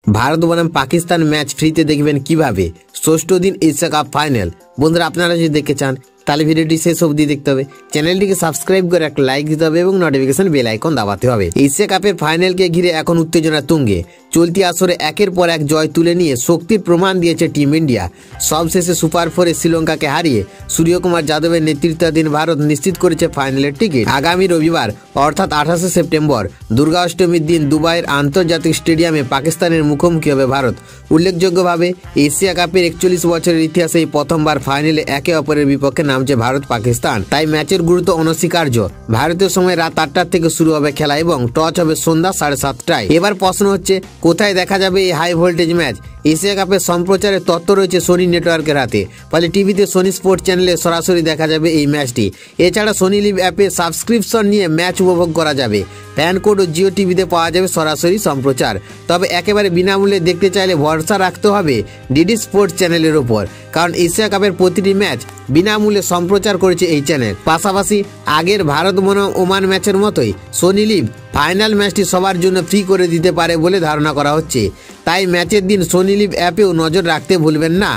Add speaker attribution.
Speaker 1: ভারত বনাম পাকিস্তান ম্যাচ ফ্রিতে দেখবেন কিভাবে? ষষ্ঠ দিন এশিয়া কাপ ফাইনাল। বন্ধুরা, আপনারা যদি দেখতে চান তাহলে ভিডিওটি শেষ অবধি দেখতে হবে, চ্যানেলটিকে সাবস্ক্রাইব করে একটা লাইক দিতে হবে এবং নোটিফিকেশন বেল আইকন দাবাতে হবে। এশিয়া কাপের ফাইনালকে ঘিরে এখন উত্তেজনা তুঙ্গে। চলতি আসরে একের পর এক জয় তুলে নিয়ে শক্তির প্রমাণ দিয়েছে টিম ইন্ডিয়া। সবশেষে সুপার ফোরে শ্রীলঙ্কাকে হারিয়ে সূর্যকুমার যাদবের নেতৃত্বাধীন ভারত নিশ্চিত করেছে ফাইনালের টিকিট। আগামী রবিবার অর্থাৎ 28শে সেপ্টেম্বর দুর্গা অষ্টমীর দিন দুবাইয়ের আন্তর্জাতিক স্টেডিয়ামে পাকিস্তানের মুখোমুখি হবে ভারত। উল্লেখযোগ্যভাবে এশিয়া কাপের 41 বছরের ইতিহাসে প্রথমবার ফাইনালে একে অপরের বিপক্ষে নামছে ভারত পাকিস্তান। তাই ম্যাচের গুরুত্ব অনস্বীকার্য। ভারতীয় সময় রাত 8টার থেকে শুরু হবে খেলা এবং টস হবে সন্ধ্যা 7:30টায়। এবার প্রশ্ন হচ্ছে, কোথায় দেখা যাবে এই হাই ভোল্টেজ ম্যাচ? এশিয়া কাপের সম্প্রচারের তথ্য রয়েছে সোনি নেটওয়ার্কের হাতে, ফলে টিভিতে সোনি স্পোর্টস চ্যানেলে সরাসরি দেখা যাবে এই ম্যাচটি। এছাড়া সোনি লিভ অ্যাপে সাবস্ক্রিপশন নিয়ে ম্যাচ উপভোগ করা যাবে। প্যান কোড ও জিও টিভিতে পাওয়া যাবে সরাসরি সম্প্রচার। তবে একেবারে বিনামূল্যে দেখতে চাইলে ভরসা রাখতে হবে ডিডি স্পোর্টস চ্যানেলের ওপর, কারণ এশিয়া কাপের প্রতিটি ম্যাচ বিনামূল্যে সম্প্রচার করেছে এই চ্যানেল। পাশাপাশি আগের ভারত বনাম ওমান ম্যাচের মতোই সোনি লিভ ফাইনাল ম্যাচটি সবার জন্য ফ্রি করে দিতে পারে বলে ধারণা করা হচ্ছে। তাই ম্যাচের দিন সোনি লিভ অ্যাপেও নজর রাখতে ভুলবেন না।